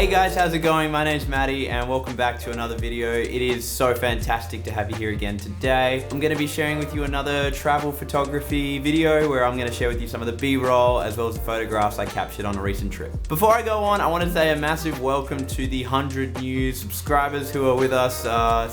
Hey guys, how's it going? My name's Matty and welcome back to another video. It is so fantastic to have you here again today. I'm going to be sharing with you another travel photography video where I'm going to share with you some of the B-roll as well as the photographs I captured on a recent trip. Before I go on, I want to say a massive welcome to the 100 new subscribers who are with us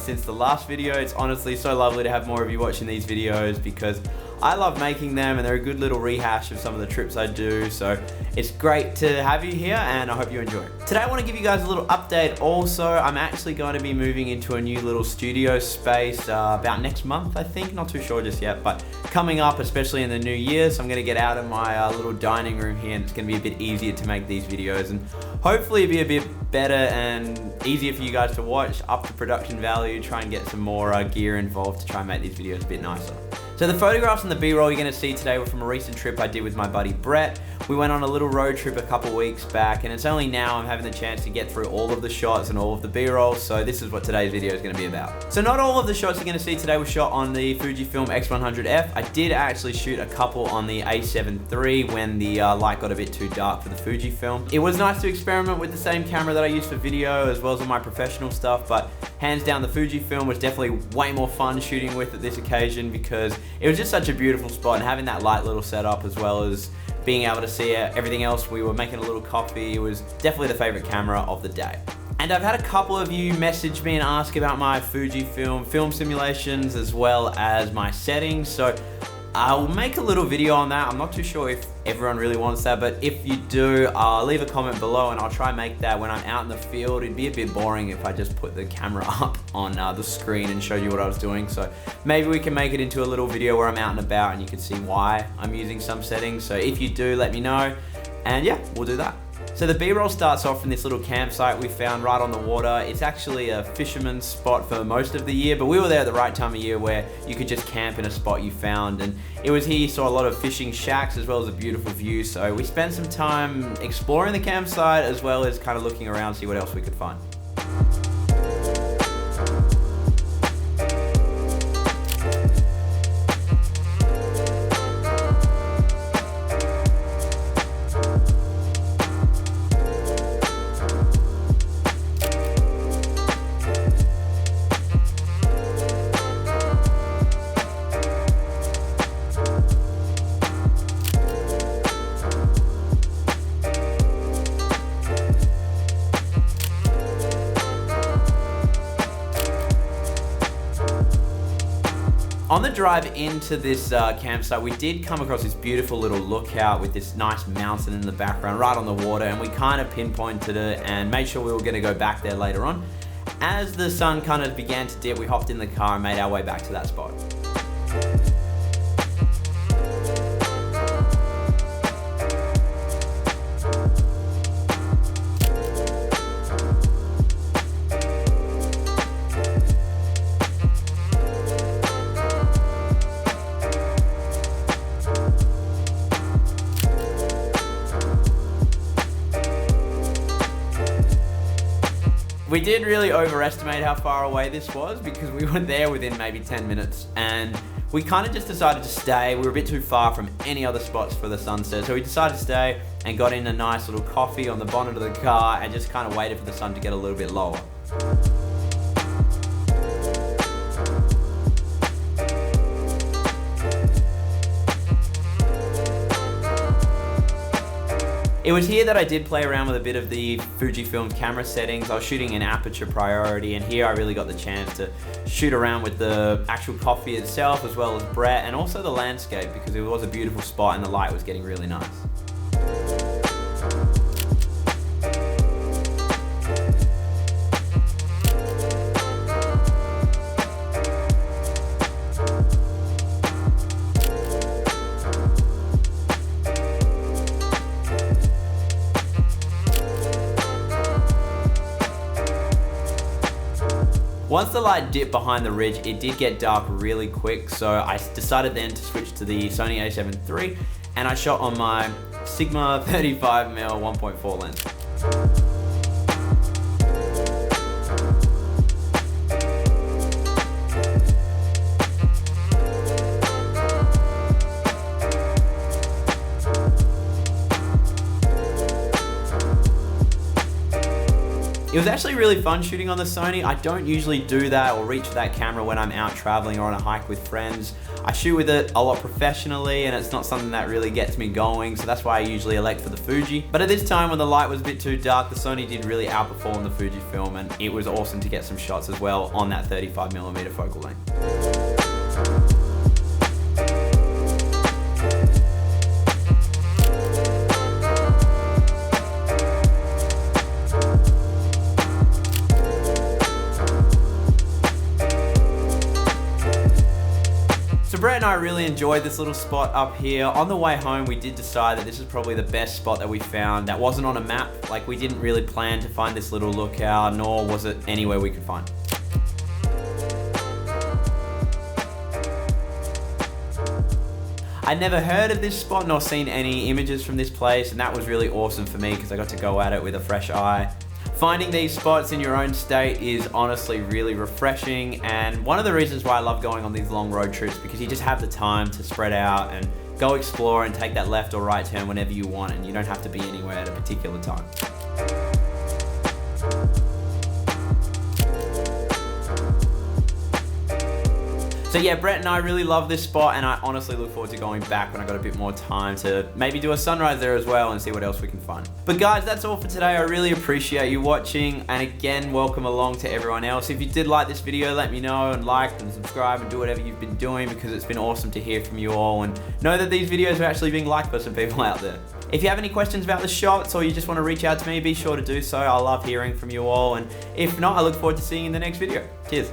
since the last video. It's honestly so lovely to have more of you watching these videos because I love making them and they're a good little rehash of some of the trips I do. So it's great to have you here and I hope you enjoy. Today I want to give you guys a little update also. I'm actually going to be moving into a new little studio space about next month, I think. Not too sure just yet, but coming up, especially in the new year. So I'm going to get out of my little dining room here and it's going to be a bit easier to make these videos and hopefully be a bit better and easier for you guys to watch, up the production value, try and get some more gear involved to try and make these videos a bit nicer. So the photographs and the B-roll you're going to see today were from a recent trip I did with my buddy Brett. We went on a little road trip a couple weeks back and it's only now I'm having the chance to get through all of the shots and all of the B-roll, so this is what today's video is going to be about. So not all of the shots you're going to see today were shot on the Fujifilm X100F. I did actually shoot a couple on the A7 III when the light got a bit too dark for the Fujifilm. It was nice to experiment with the same camera that I use for video as well as on my professional stuff, but hands down the Fujifilm was definitely way more fun shooting with at this occasion because it was just such a beautiful spot and having that light little setup as well as being able to see everything else. We were making a little coffee. It was definitely the favorite camera of the day. And I've had a couple of you message me and ask about my Fujifilm film simulations as well as my settings. So I'll make a little video on that. I'm not too sure if everyone really wants that, but if you do, leave a comment below and I'll try and make that when I'm out in the field. It'd be a bit boring if I just put the camera up on the screen and show you what I was doing. So maybe we can make it into a little video where I'm out and about and you can see why I'm using some settings. So if you do, let me know. And yeah, we'll do that. So the B-roll starts off from this little campsite we found right on the water. It's actually a fisherman's spot for most of the year, but we were there at the right time of year where you could just camp in a spot you found. And it was here you saw a lot of fishing shacks as well as a beautiful view. So we spent some time exploring the campsite as well as kind of looking around, see what else we could find. On the drive into this campsite, we did come across this beautiful little lookout with this nice mountain in the background right on the water, and we kind of pinpointed it and made sure we were going to go back there later on. As the sun kind of began to dip, we hopped in the car and made our way back to that spot. We did really overestimate how far away this was because we were there within maybe 10 minutes and we kind of just decided to stay. We were a bit too far from any other spots for the sunset, so we decided to stay and got in a nice little coffee on the bonnet of the car and just kind of waited for the sun to get a little bit lower. It was here that I did play around with a bit of the Fujifilm camera settings. I was shooting in aperture priority and here I really got the chance to shoot around with the actual coffee itself as well as Brett and also the landscape because it was a beautiful spot and the light was getting really nice. Once the light dipped behind the ridge, it did get dark really quick, so I decided then to switch to the Sony A7 III and I shot on my Sigma 35mm 1.4 lens. It was actually really fun shooting on the Sony. I don't usually do that or reach for that camera when I'm out traveling or on a hike with friends. I shoot with it a lot professionally and it's not something that really gets me going, so that's why I usually elect for the Fuji. But at this time when the light was a bit too dark, the Sony did really outperform the Fujifilm, and it was awesome to get some shots as well on that 35mm focal length. So Brett and I really enjoyed this little spot up here. On the way home, we did decide that this is probably the best spot that we found that wasn't on a map. Like, we didn't really plan to find this little lookout, nor was it anywhere we could find. I'd never heard of this spot nor seen any images from this place, and that was really awesome for me because I got to go at it with a fresh eye. Finding these spots in your own state is honestly really refreshing, and one of the reasons why I love going on these long road trips, because you just have the time to spread out and go explore and take that left or right turn whenever you want, and you don't have to be anywhere at a particular time. So yeah, Brett and I really love this spot, and I honestly look forward to going back when I got a bit more time to maybe do a sunrise there as well and see what else we can find. But guys, that's all for today. I really appreciate you watching, and again, welcome along to everyone else. If you did like this video, let me know, and like and subscribe and do whatever you've been doing, because it's been awesome to hear from you all and know that these videos are actually being liked by some people out there. If you have any questions about the shots or you just want to reach out to me, be sure to do so. I love hearing from you all, and if not, I look forward to seeing you in the next video. Cheers.